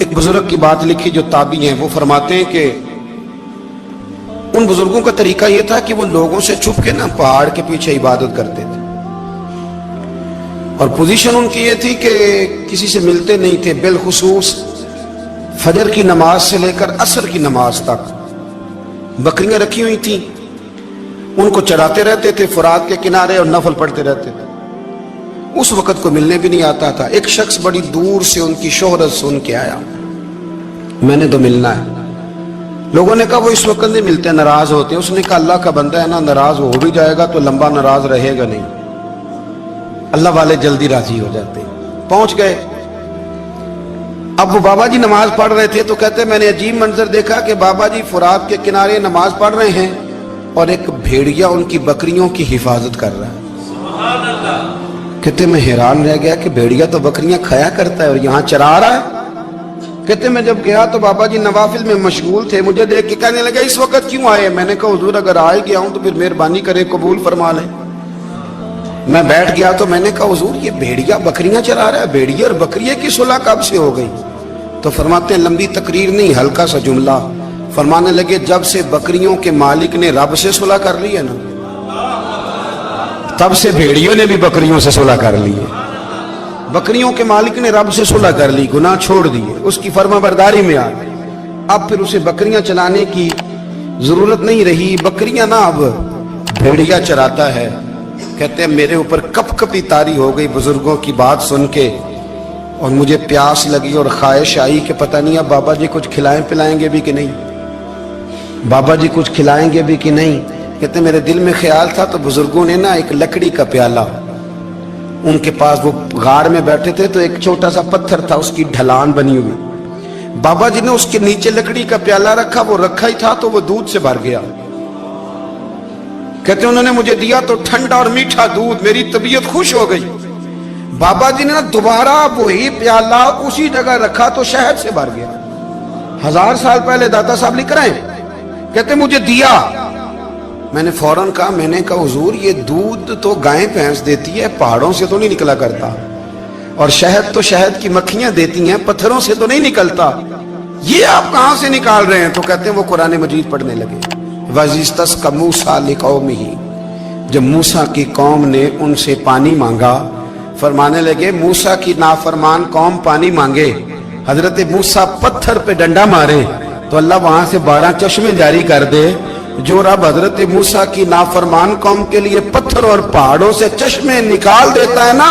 ایک بزرگ کی بات لکھی جو تابعی ہیں، وہ فرماتے ہیں کہ ان بزرگوں کا طریقہ یہ تھا کہ وہ لوگوں سے چھپ کے پہاڑ کے پیچھے عبادت کرتے تھے، اور پوزیشن ان کی یہ تھی کہ کسی سے ملتے نہیں تھے، بالخصوص فجر کی نماز سے لے کر عصر کی نماز تک بکریاں رکھی ہوئی تھیں، ان کو چراتے رہتے تھے فرات کے کنارے اور نفل پڑھتے رہتے تھے۔ اس وقت کو ملنے بھی نہیں آتا تھا۔ ایک شخص بڑی دور سے ان کی شہرت سن کے آیا، میں نے تو ملنا ہے۔ لوگوں نے کہا وہ اس وقت نہیں ملتے، ناراض ہوتے ہیں۔ اس نے کہا اللہ کا بندہ ہے نا، ناراض ہو بھی جائے گا تو لمبا ناراض رہے گا نہیں، اللہ والے جلدی راضی ہو جاتے ہیں۔ پہنچ گئے۔ اب وہ بابا جی نماز پڑھ رہے تھے تو کہتے میں نے عجیب منظر دیکھا کہ بابا جی فرات کے کنارے نماز پڑھ رہے ہیں اور ایک بھیڑیا ان کی بکریوں کی حفاظت کر رہا ہے۔ سبحان اللہ۔ کہتے میں حیران رہ گیا کہ بھیڑیا تو بکریاں کھایا کرتا ہے اور یہاں چرا رہا ہے۔ کہتے میں جب گیا تو بابا جی نوافل میں مشغول تھے، مجھے دیکھ کے کہنے لگا اس وقت کیوں آئے؟ میں نے کہا حضور اگر آئے گیا ہوں تو پھر مہربانی کرے قبول فرما لیں۔ میں بیٹھ گیا تو میں نے کہا حضور یہ بھیڑیا بکریاں چرا رہا ہے، بھیڑیا اور بکریے کی صلح کب سے ہو گئی؟ تو فرماتے ہیں لمبی تقریر نہیں، ہلکا سا جملہ۔ فرمانے لگے جب سے بکریوں کے مالک نے رب سے صلح کر لی ہے نا، تب سے بھیڑیوں نے بھی بکریوں سے صلح کر لی ہے۔ بکریوں کے مالک نے رب سے صلح کر لی، گناہ چھوڑ دیے، اس کی فرما برداری میں آ گئے۔ اب پھر اسے بکریاں چلانے کی ضرورت نہیں رہی، بکریاں نہ اب بھیڑیا چراتا ہے۔ کہتے ہیں میرے اوپر کپ کپی طاری ہو گئی بزرگوں کی بات سن کے، اور مجھے پیاس لگی اور خواہش آئی کہ پتہ نہیں اب بابا جی کچھ کھلائیں پلائیں گے بھی کہ نہیں، بابا جی کچھ کھلائیں گے بھی کہ نہیں۔ کہتے میرے دل میں خیال تھا تو بزرگوں نے ایک لکڑی کا پیالہ، ان کے پاس وہ غار میں بیٹھے تھے تو ایک چھوٹا سا پتھر تھا، اس کی ڈھلان بنی ہوئی، بابا جی نے اس کے نیچے لکڑی کا پیالہ رکھا، وہ رکھا ہی تھا تو وہ دودھ سے بھر گیا۔ کہتے انہوں نے مجھے دیا تو ٹھنڈا اور میٹھا دودھ، میری طبیعت خوش ہو گئی۔ بابا جی نے دوبارہ وہی پیالہ اسی جگہ رکھا تو شہد سے بھر گیا۔ 1000 سال پہلے داتا صاحب لکھ رہے ہیں، کہتے مجھے دیا۔ میں نے فوراً کہا، میں نے کہا حضور یہ دودھ تو گائیں بھینس دیتی ہے، پہاڑوں سے تو نہیں نکلا کرتا، اور شہد تو شہد کی مکھیاں دیتی ہیں، پتھروں سے تو نہیں نکلتا، یہ آپ کہاں سے نکال رہے ہیں؟ تو کہتے ہیں وہ قرآن مجید پڑھنے لگے۔ وَإِذِ اسْتَسْقَى مُوسَىٰ لِقَوْمِهِ، جب موسیٰ کی قوم نے ان سے پانی مانگا، فرمانے لگے موسیٰ کی نافرمان قوم پانی مانگے، حضرت موسیٰ پتھر پہ ڈنڈا مارے تو اللہ وہاں سے 12 چشمے جاری کر دے۔ جو رب حضرت موسیٰ کی نافرمان قوم کے لیے پتھر اور پہاڑوں سے چشمے نکال دیتا ہے نا،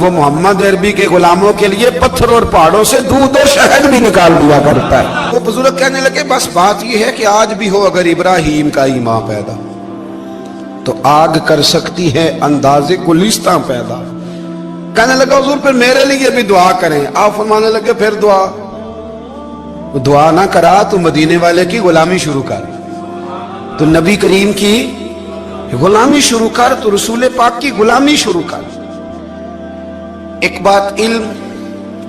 وہ محمد عربی کے غلاموں کے لیے پتھر اور پہاڑوں سے دودھ اور شہد بھی نکال دیا کرتا ہے۔ وہ بزرگ کہنے لگے بس بات یہ ہے کہ آج بھی ہو اگر ابراہیم کا ایمان پیدا تو آگ کر سکتی ہے انداز گلستاں پیدا۔ کہنے لگا حضور پھر میرے لیے بھی دعا کریں۔ آپ فرمانے لگے پھر دعا نہ کرا تو مدینے والے کی غلامی شروع کر، تو نبی کریم کی غلامی شروع کر، تو رسول پاک کی غلامی شروع کر۔ ایک بات علم،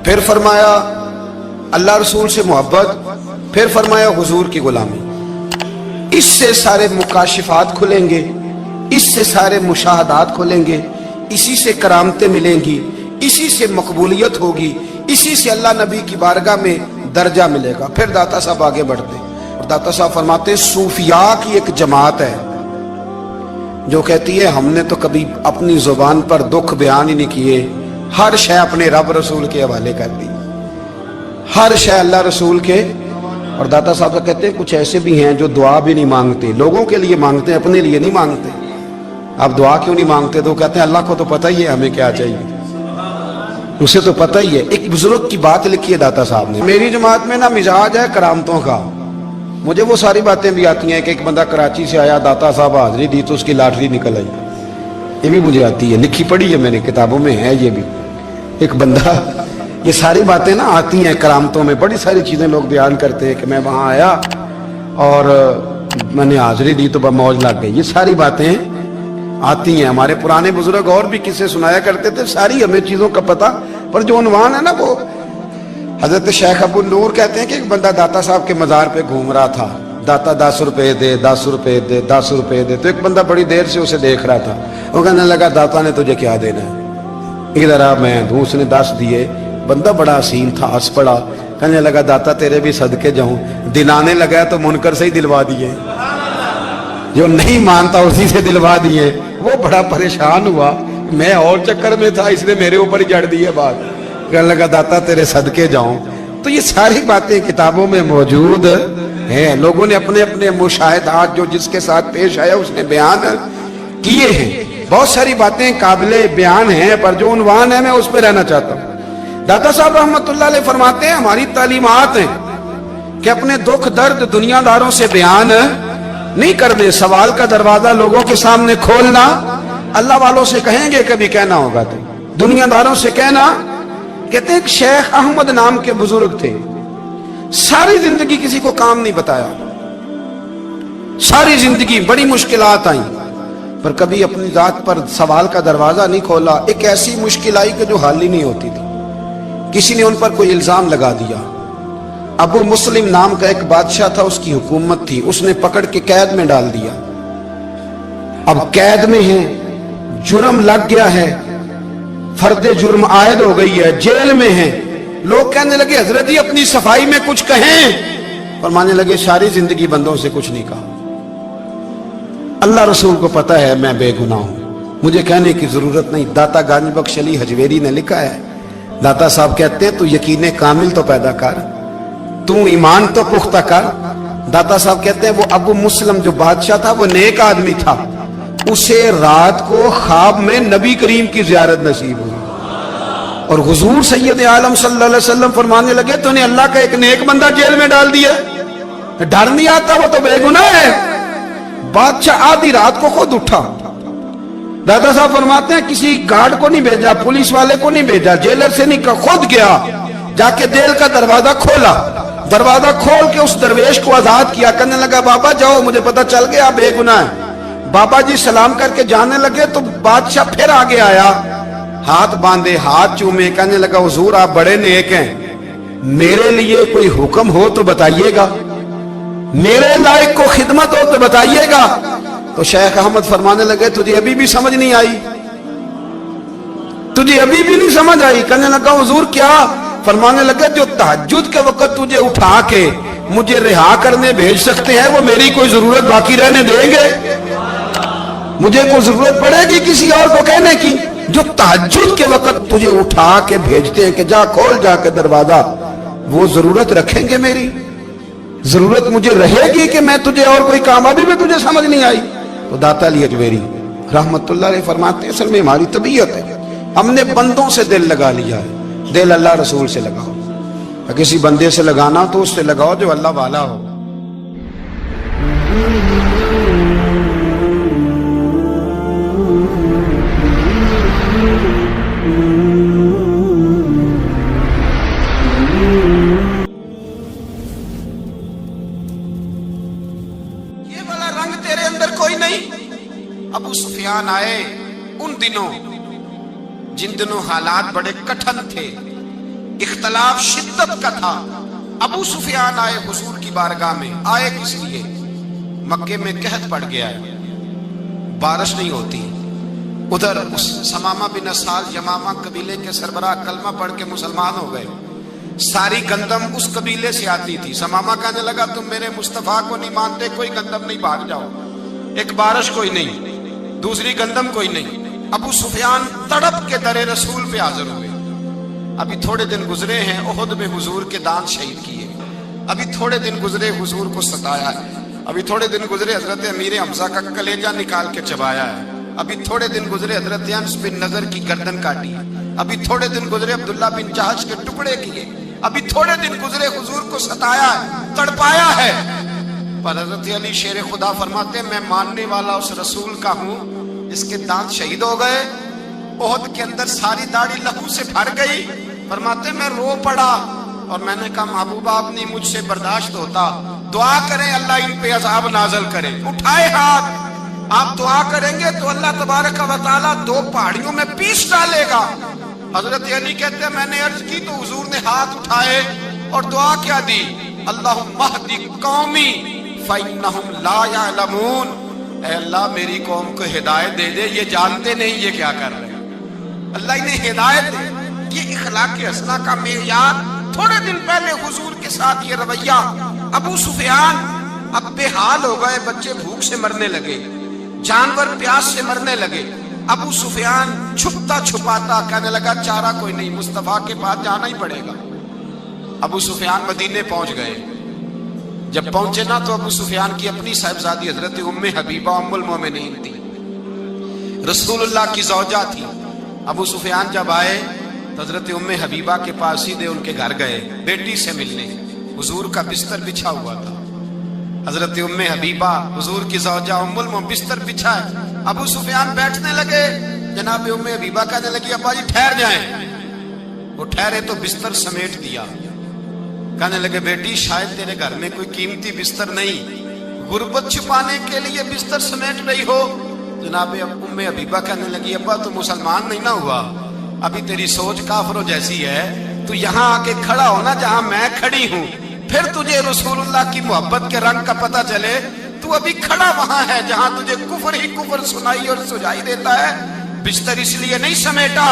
پھر فرمایا اللہ رسول سے محبت، پھر فرمایا حضور کی غلامی۔ اس سے سارے مکاشفات کھلیں گے، اس سے سارے مشاہدات کھلیں گے، اسی سے کرامتیں ملیں گی، اسی سے مقبولیت ہوگی، اسی سے اللہ نبی کی بارگاہ میں درجہ ملے گا۔ پھر داتا صاحب آگے بڑھتے اور داتا صاحب فرماتے صوفیاء کی ایک جماعت ہے جو کہتی ہے ہم نے تو کبھی اپنی زبان پر دکھ بیان ہی نہیں کیے، ہر شے اپنے رب رسول کے حوالے کر دی، ہر شے اللہ رسول کے۔ اور داتا صاحب کہتے ہیں کچھ ایسے بھی ہیں جو دعا بھی نہیں مانگتے، لوگوں کے لیے مانگتے ہیں، اپنے لیے نہیں مانگتے۔ آپ دعا کیوں نہیں مانگتے؟ تو کہتے ہیں اللہ کو تو پتہ ہی ہے ہمیں کیا چاہیے، اسے تو پتہ ہی ہے۔ ایک بزرگ کی بات لکھی ہے داتا صاحب نے، میری جماعت میں نا مزاج ہے کرامتوں کا، مجھے وہ ساری باتیں بھی آتی ہیں کہ ایک بندہ کراچی سے آیا، داتا صاحب حاضری دی تو اس کی لاٹری نکل آئی، یہ بھی مجھے آتی ہے، لکھی پڑھی ہے میں نے، کتابوں میں ہے یہ بھی۔ ایک بندہ، یہ ساری باتیں نا آتی ہیں کرامتوں میں، بڑی ساری چیزیں لوگ بیان کرتے ہیں کہ میں وہاں آیا اور میں نے حاضری دی تو موج لگ گئی، یہ ساری باتیں آتی ہیں۔ ہمارے پرانے بزرگ اور بھی قصے سنایا کرتے تھے، ساری ہمیں چیزوں کا پتہ، پر جو عنوان ہے نا وہ حضرت شیخ ابو نور کہتے ہیں کہ ایک بندہ داتا صاحب کے مزار پہ گھوم رہا تھا، داتا 10 روپے دے، 10 روپے دے، 10 روپے دے، تو ایک بندہ بڑی دیر سے اسے دیکھ رہا تھا، وہ کہنے لگا داتا نے تجھے کیا دینا ہے، ادھر آ میں دوں۔ اس نے 10 دیے، بندہ بڑا حسین تھا، ہنس پڑا، कहने लगा दाता तेरे भी सदके जाऊं। दिन आने लगा तो मुनकर से ही दिलवा दिए, जो नहीं मानता उसी से दिलवा दिए। वो बड़ा परेशान हुआ, मैं और चक्कर में था इसलिए मेरे ऊपर ही जड़ दी है बात। कहने लगा दाता तेरे सदके जाऊं। तो ये सारी बातें किताबों में मौजूद है, लोगों ने अपने अपने मुशाहिदात जो जिसके साथ पेश आया उसने बयान किए हैं। बहुत सारी बातें काबिले बयान हैं, पर जो उन्वान है मैं उस पर रहना चाहता हूँ। दाता साहब रहमतुल्लाह अलैह फरमाते हैं हमारी तालीमात हैं कि अपने दुख दर्द दुनियादारों से बयान नहीं करने, सवाल का दरवाजा लोगों के सामने खोलना। अल्लाह वालों से कहेंगे कभी कहना होगा तो दुनियादारों से कहना। कहते हैं शेख अहमद नाम के बुजुर्ग थे, सारी जिंदगी किसी को काम नहीं बताया, सारी जिंदगी बड़ी मुश्किलात आई, पर कभी अपनी जात पर सवाल का दरवाजा नहीं खोला। एक ऐसी मुश्किल आई कि जो हल ही नहीं होती थी। किसी ने उन पर कोई इल्जाम लगा दिया। अबू मुस्लिम नाम का एक बादशाह था, उसकी हुकूमत थी, उसने पकड़ के कैद में डाल दिया। अब कैद में है, जुर्म लग गया है, फर्दे जुर्म आयद हो गई है, जेल में है। लोग कहने लगे हजरत जी अपनी सफाई में कुछ कहें, और मानने लगे सारी जिंदगी बंदों से कुछ नहीं कहा। अल्लाह रसूल को पता है मैं बेगुनाह हूं, मुझे कहने की जरूरत नहीं। दाता गानी बख्श अली हजवेरी ने लिखा है, दाता साहब कहते हैं तू यकीन कामिल तो पैदा कर, तू ईमान तो पुख्ता कर। दाता साहब कहते हैं वो अबू मुस्लिम जो बादशाह था वो नेक आदमी था, उसे रात को ख्वाब में नबी करीम की ज़ियारत नसीब हुई, और हुजूर सैयद आलम सल्लल्लाहु अलैहि वसल्लम फरमाने लगे तूने अल्लाह का एक नेक बंदा जेल में डाल दिया, डर नहीं आता, वो तो बेगुनाह है। बादशाह आधी रात को खुद उठा। दादा साहब फरमाते हैं किसी गार्ड को नहीं भेजा, पुलिस वाले को नहीं भेजा, जेलर से नहीं, खुद गया, जाके जेल का दरवाजा खोला, दरवाजा खोल के उस दरवेश को आजाद किया। कहने लगा बाबा जाओ, मुझे पता चल गया बेगुनाह है। बाबा जी सलाम करके जाने लगे तो बादशाह फिर आगे आया, हाथ बांधे, हाथ चूमे, कहने लगा हुजूर आप बड़े नेक हैं, मेरे लिए कोई हुक्म हो तो बताइएगा, मेरे लायक को खिदमत हो तो बताइएगा। तो शेख अहमद फरमाने लगे तुझे अभी भी समझ नहीं आई, तुझे अभी भी नहीं समझ आई। कहने लगा हुजूर क्या? फरमाने लगे जो तहज्जुद के वक्त तुझे उठा के मुझे रिहा करने भेज सकते हैं वो मेरी कोई जरूरत बाकी रहने देंगे? मुझे कोई जरूरत पड़ेगी किसी और को कहने की? जो तहज्जुद के वक्त तुझे उठा के भेजते हैं कि जा खोल जाके दरवाजा, वो जरूरत रखेंगे मेरी? जरूरत मुझे रहेगी कि मैं तुझे और कोई काम, अभी भी तुझे समझ नहीं आई? तो दाता अली अजमेरी रहमतुल्लाह अलैह फरमाते हैं असल में हमारी तबीयत है, हमने बंदों से दिल लगा लिया है। दिल अल्लाह रसूल से लगाओ, किसी बंदे से लगाना तो उससे लगाओ जो अल्लाह वाला हो। ये वाला रंग तेरे अंदर कोई नहीं। अबू सुफियान आए उन दिनों जिन दिनों हालात बड़े कठिन थे, इख्तलाफ शिद्दत का था। अबू सुफियान आए हुजूर की बारगाह में। आए किस लिए? मक्के में कहत पड़ गया है, बारिश नहीं होती। उधर उस समामा बिन असाल यमामा कबीले के सरबराह कलमा पढ़ के मुसलमान हो गए। सारी गंदम उस कबीले से आती थी। समामा कहने लगा तुम मेरे मुस्तफा को नहीं मानते, कोई गंदम नहीं, भाग जाओ। एक बारिश कोई नहीं, दूसरी गंदम कोई नहीं। अबू सुफियान तड़प के दरे रसूल पे हाजिर हुए। अभी थोड़े दिन गुजरे हैं, ओहद में हुजूर के दांत शहीद किए। अभी थोड़े दिन गुजरे, हुजूर को सताया है। अभी थोड़े दिन गुजरे, हजरत अमीर हमजा का कलेजा निकाल के चबाया है। अभी थोड़े दिन गुजरे, हजरत अनस बिन नजर की गर्दन काटी। अभी थोड़े दिन गुजरे, अब्दुल्ला बिन जहश के टुकड़े किए। अभी थोड़े दिन गुजरे, हुजूर को सताया है, तड़पाया है। पर हजरत अली शेर खुदा फरमाते मैं मानने वाला उस रसूल का हूं इसके दांत शहीद हो गए। ओहद के अंदर सारी दाढ़ी लहू से भर गई। फरमाते मैं रो पड़ा और मैंने कहा महबूबा आप नहीं मुझसे बर्दाश्त होता, दुआ करें अल्लाह इन पे अज़ाब नाज़िल करे। उठाए हाथ, आप दुआ करेंगे तो अल्लाह तबारक व तआला दो पहाड़ियों में पीस डालेगा। हजरत अली कहते हैं मैंने अर्ज की तो हुजूर ने हाथ उठाए और दुआ क्या दी, अल्लाहुम्मा हदी कौमी फइन्नहुम ला यअलमून। ऐ अल्लाह मेरी कौम को हिदायत दे दे, ये जानते नहीं ये क्या कर रहे हैं। अल्लाह इन्हें हिदायत दे। ये इखलाक हसना का मेयार थोड़े दिन पहले हुजूर के साथ ये रवैया। अबू सुफियान अब बेहाल हो गए, बच्चे भूख से मरने लगे, जानवर प्यास से मरने लगे। अबू सुफियान छुपता छुपाता कहने लगा चारा कोई नहीं, मुस्तफा के पास जाना ही पड़ेगा। अबू सुफियान मदीने पहुंच गए। जब पहुंचे ना तो अबू सुफियान की अपनी साहिबजादी हजरत उम्मे हबीबा उम्मुल मोमिनीन थी, रसूलुल्लाह की ज़ौजा थी। अबू सुफियान जब आए तो हजरत उम्मे हबीबा के पास सीधे उनके घर गए बेटी से मिलने। हुजूर का बिस्तर बिछा हुआ था, हजरत उम्मे हबीबा हुजूर की ज़ौजा उम्मुल मोमिनीन बिस्तर बिछाए। अबू सुफियान बैठने लगे, जनाब उम्मे हबीबा कहने लगी अब्बा जी ठहर जाएं। वो ठहरे तो बिस्तर समेट दिया। कहने लगे बेटी शायद तेरे घर में कोई कीमती बिस्तर नहीं, गुर्बत छुपाने के लिए बिस्तर समेट रही हो। जनाब उम्मे हबीबा कहने लगी अब्बा तू मुसलमान नहीं ना हुआ, अभी तेरी सोच काफिरों जैसी है, तू यहाँ आके खड़ा हो ना जहाँ मैं खड़ी हूँ, फिर तुझे रसूलुल्लाह की मोहब्बत के रंग का पता चले। तू अभी खड़ा वहां है जहां तुझे कुफर ही कुफर सुनाई और सुझाई देता है। बिस्तर इसलिए नहीं समेटा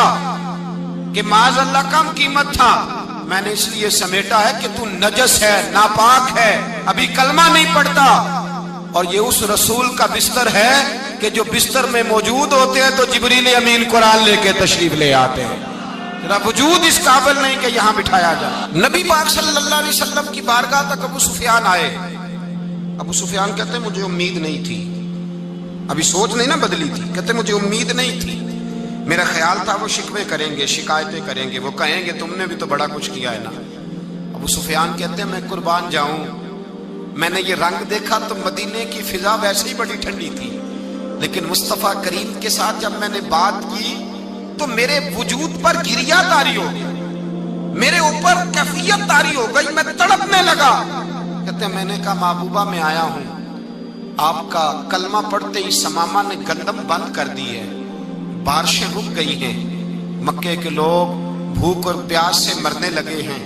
कि माज़अल्लाह कम कीमत था, मैंने इसलिए समेटा है कि तू नजस है, नापाक है, अभी कलमा नहीं पढ़ता। और ये उस रसूल का बिस्तर है कि जो बिस्तर में मौजूद होते हैं तो जिब्रील अमीन कुरान लेके तशरीफ ले आते हैं। तेरा वजूद इस काबिल नहीं कि यहाँ बिठाया जाए। नबी पाक सल्लल्लाहु अलैहि वसल्लम की बारगाह तक अबू सुफियान आए। अबू सुफियान कहते मुझे उम्मीद नहीं थी, अभी सोच नहीं ना बदली थी, कहते मुझे उम्मीद नहीं थी, मेरा ख्याल था वो शिकवे करेंगे, शिकायतें करेंगे, वो कहेंगे तुमने भी तो बड़ा कुछ किया है ना। अबू सुफियान कहते हैं मैं कुर्बान जाऊं, मैंने ये रंग देखा तो मदीने की फिजा वैसे ही बड़ी ठंडी थी, लेकिन मुस्तफ़ा करीम के साथ जब मैंने बात की तो मेरे वजूद पर गिरिया तारी हो गई, मेरे ऊपर कैफियत तारी हो गई, मैं तड़पने लगा। कहते मैंने कहा महबूबा मैं आया हूं, आपका कलमा पढ़ते ही समामा ने गंदम बंद कर दी है, बारिशें रुक गई हैं, मक्के के लोग भूख और प्यास से मरने लगे हैं,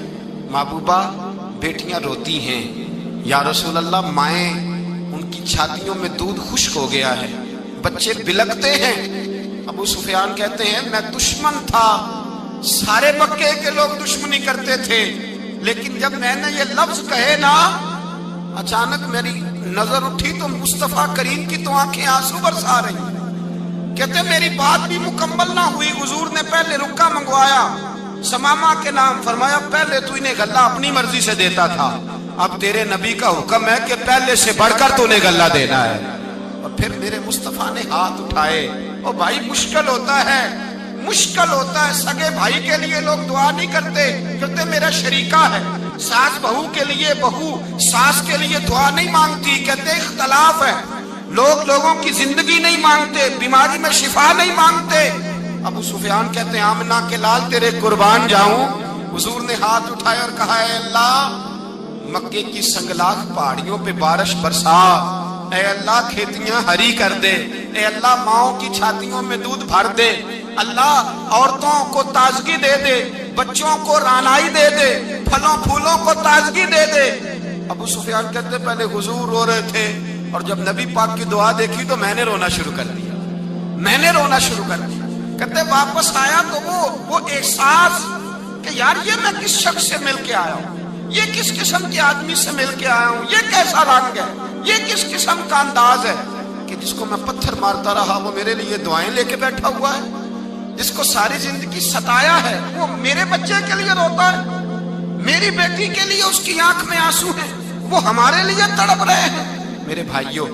महबूबा बेटियां रोती हैं, या रसूल अल्लाह माएँ उनकी छातियों में दूध खुश्क हो गया है, बच्चे बिलकते हैं। अबू सुफियान कहते हैं मैं दुश्मन था, सारे मक्के के लोग दुश्मनी करते थे, लेकिन जब मैंने ये लफ्ज कहे ना अचानक मेरी नजर उठी तो मुस्तफा करीम की तो आंखें आंसू बरसा रही। कहते मेरी बात भी मुकम्मल ना हुई, हुजूर ने पहले रुक्का मंगवाया समामा के नाम, फरमाया पहले तू इन्हें गल्ला अपनी मर्जी से देता था, अब तेरे नबी का हुक्म है कि पहले से बढ़कर तूने गल्ला देना है। और फिर मेरे मुस्तफा ने हाथ उठाए। और भाई मुश्किल होता है, मुश्किल होता है, सगे भाई के लिए लोग दुआ नहीं करते, कहते मेरा शरीका है, सास बहू के लिए बहू सास के लिए दुआ नहीं मांगती, कहते इख्तलाफ है, लोग लोगों की जिंदगी नहीं मांगते, बीमारी में शिफा नहीं मांगते। अबू सुफियान कहते हैं आमना के लाल तेरे कुर्बान जाऊं। हुजूर ने हाथ उठाए और कहा है अल्लाह मक्के की संगलाख पहाड़ियों पे बारिश बरसा, ऐ अल्लाह खेतियां हरी कर दे, ऐ अल्लाह माओं की छातियों में दूध भर दे, अल्लाह औरतों को ताजगी दे दे, बच्चों को रानाई दे दे, फलों फूलों को ताजगी दे दे। अबू सुफियान कहते पहले हुजूर रो रहे थे और जब नबी पाक की दुआ देखी तो मैंने रोना शुरू कर दिया, मैंने रोना शुरू कर दिया। कहते वापस आया तो वो एहसास कि यार ये मैं किस शख्स से मिल के आया हूँ, ये किस किस्म के आदमी से मिल के आया हूँ, ये कैसा रंग है, ये किस किस्म का अंदाज है कि जिसको मैं पत्थर मारता रहा वो मेरे लिए दुआएं लेके बैठा हुआ है, जिसको सारी जिंदगी सताया है वो मेरे बच्चे के लिए रोता है, मेरी बेटी के लिए उसकी आंख में आंसू है, वो हमारे लिए तड़प रहे हैं। मेरे भाइयों,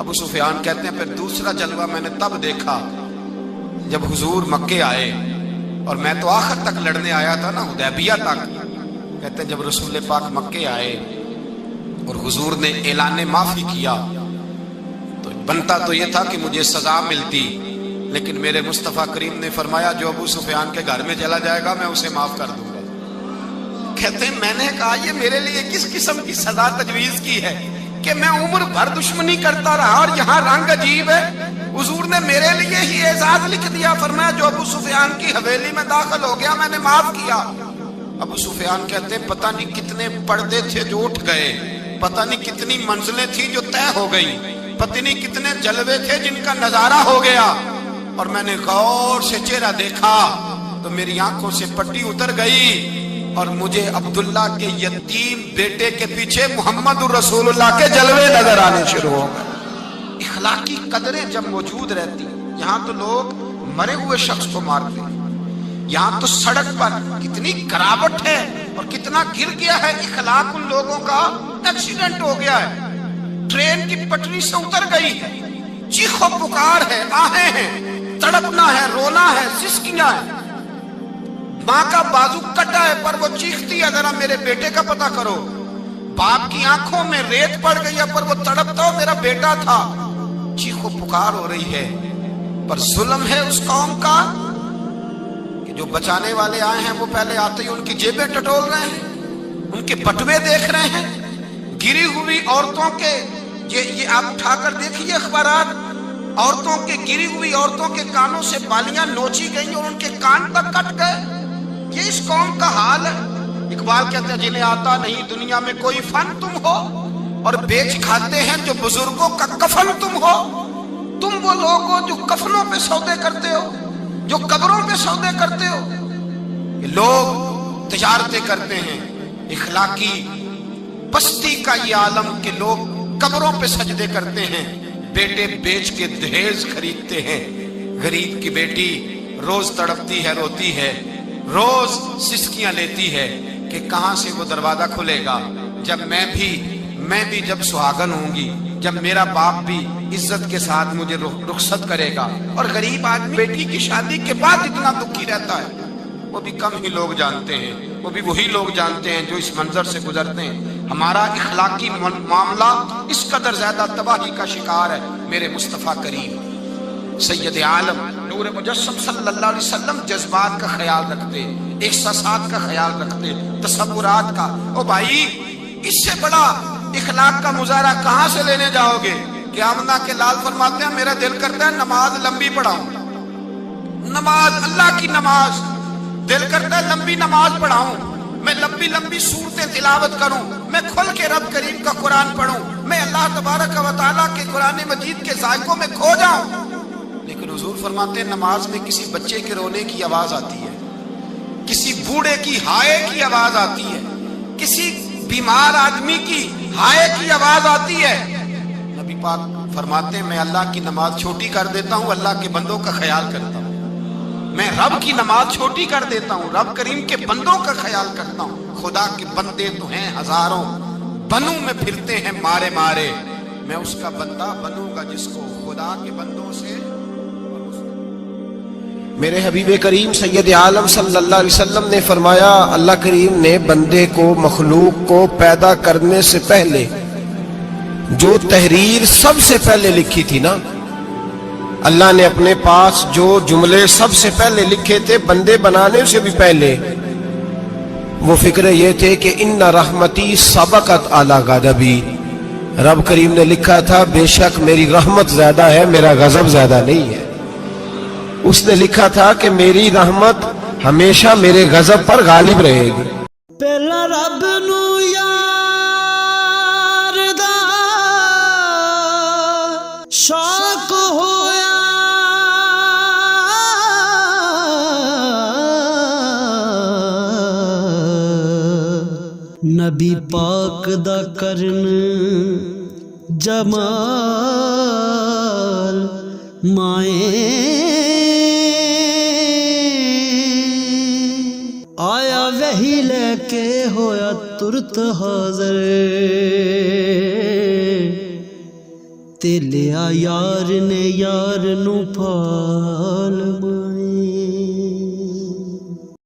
अबू सुफियान कहते हैं फिर दूसरा जलवा मैंने तब देखा जब हुजूर मक्के आए, और मैं तो आखिर तक लड़ने आया था ना, हुदैबिया तक। कहते हैं जब रसूल पाक मक्के आए और हुजूर ने ऐलान माफी किया तो बनता तो ये था कि मुझे सजा मिलती, लेकिन मेरे मुस्तफ़ा करीम ने फरमाया जो अबू सुफियान के घर में चला जाएगा मैं उसे माफ कर दूंगा। कहते हैं मैंने कहा ये मेरे लिए किस किस्म की सजा तजवीज की है कि मैं उम्र भर दुश्मनी करता रहा और यहाँ रंग अजीब है। हुजूर ने मेरे लिए ही एजाज लिख दिया, फरमाया जो अबू सुफियान की हवेली में दाखिल हो गया मैंने माफ किया। अबू सुफियान कहते हैं पता नहीं कितने पर्दे थे जो उठ गए, पता नहीं कितनी मंजिलें थी जो तय हो गई, पता नहीं कितने जलवे थे जिनका नजारा हो गया। और मैंने गौर से चेहरा देखा तो मेरी आंखों से पट्टी उतर गई। اور مجھے عبداللہ کے یتیم بیٹے کے پیچھے محمد رسول اللہ کے جلوے نظر آنے شروع ہو گئے۔ اخلاقی قدریں جب موجود رہتی، یہاں تو لوگ مرے ہوئے شخص کو مارتے ہیں، یہاں تو سڑک پر کتنی گراوٹ ہے اور کتنا گر گیا ہے، اخلاق ان لوگوں کا ایکسیڈنٹ ہو گیا ہے، ٹرین کی پٹری سے اتر گئی ہے، چیخ و پکار ہے، آہیں ہیں، تڑپنا ہے، رونا ہے، سسکیاں ہیں، ماں کا بازو کٹا ہے پر وہ چیختی ہے ذرا میرے بیٹے کا پتہ کرو، باپ کی آنکھوں میں ریت پڑ گئی ہے پر وہ تڑپتا ہو میرا بیٹا تھا، چیخ و پکار ہو رہی ہے۔ پر ظلم ہے اس قوم کا کہ جو بچانے والے آئے ہیں وہ پہلے آتے ہی ان کی جیبیں ٹٹول رہے ہیں، ان کے بٹوے دیکھ رہے ہیں، گری ہوئی عورتوں کے، یہ آپ اٹھا کر دیکھیے اخبارات، عورتوں کے گری ہوئی عورتوں کے کانوں سے بالیاں نوچی گئیں اور ان کے کان تک کٹ گئے۔ یہ اس قوم کا حال ہے۔ اقبال کہتے ہیں جنہیں آتا نہیں دنیا میں کوئی فن تم ہو اور بیچ کھاتے ہیں جو بزرگوں کا کفن تم ہو۔ تم وہ لوگ ہو جو کفنوں پہ سودے کرتے ہو، جو قبروں پہ سودے کرتے ہو۔ یہ لوگ تجارتیں کرتے ہیں، اخلاقی پستی کا یہ عالم کہ لوگ قبروں پہ سجدے کرتے ہیں، بیٹے بیچ کے دہیز خریدتے ہیں۔ غریب کی بیٹی روز تڑپتی ہے، روتی ہے، روز سسکیاں لیتی ہے کہ کہاں سے وہ دروازہ کھلے گا جب میں بھی جب سہاگن ہوں گی، جب میرا باپ بھی عزت کے ساتھ مجھے رخصت کرے گا۔ اور غریب آدمی بیٹی کی شادی کے بعد اتنا دکھی رہتا ہے، وہ بھی کم ہی لوگ جانتے ہیں، وہ بھی وہی لوگ جانتے ہیں جو اس منظر سے گزرتے ہیں۔ ہمارا اخلاقی معاملہ اس قدر زیادہ تباہی کا شکار ہے۔ میرے مصطفیٰ کریم سید عالم نور مجسم صلی اللہ علیہ وسلم جذبات کا خیال رکھتے، احساسات کا خیال رکھتے، تصورات کا۔ او بھائی، اس سے بڑا اخلاق کا مظاہرہ کہاں سے لینے جاؤ گے؟ کہ آمنہ کے لال فرماتے ہیں میرا دل کرتا ہے نماز لمبی پڑھاؤں، نماز اللہ کی نماز، دل کرتا ہے لمبی نماز پڑھاؤں، میں لمبی لمبی صورتیں تلاوت کروں، میں کھل کے رب کریم کا قرآن پڑھوں، میں اللہ تبارک و تعالیٰ کے قرآن مجید کے ذائقوں میں کھو جاؤں۔ لیکن حضور فرماتے ہیں نماز میں کسی بچے کے رونے کی آواز آتی ہے، کسی بوڑھے کی ہائے کی آواز آتی ہے، کسی بیمار آدمی کی ہائے کی آواز آتی ہے۔ نبی پاک فرماتے ہیں میں اللہ کی نماز چھوٹی کر دیتا ہوں، اللہ کے بندوں کا خیال کرتا ہوں۔ میں رب کی نماز چھوٹی کر دیتا ہوں، رب کریم کے بندوں کا خیال کرتا ہوں۔ خدا کے بندے تو ہیں ہزاروں، بنوں میں پھرتے ہیں مارے مارے، میں اس کا بندہ بنوں گا جس کو خدا کے بندوں سے۔ میرے حبیب کریم سید عالم صلی اللہ علیہ وسلم نے فرمایا اللہ کریم نے بندے کو، مخلوق کو پیدا کرنے سے پہلے جو تحریر سب سے پہلے لکھی تھی نا، اللہ نے اپنے پاس جو جملے سب سے پہلے لکھے تھے بندے بنانے سے بھی پہلے، وہ فکر یہ تھے کہ ان رحمتی سبقت اعلی غضبی، رب کریم نے لکھا تھا بے شک میری رحمت زیادہ ہے، میرا غضب زیادہ نہیں ہے۔ اس نے لکھا تھا کہ میری رحمت ہمیشہ میرے غضب پر غالب رہے گی۔ پہلا رب نو یار دا شوق ہویا، نبی پاک دا کرن جمال مائیں آیا وہی لے کے ہویا ترت حاضر، تے لیا یار نے یار نو پال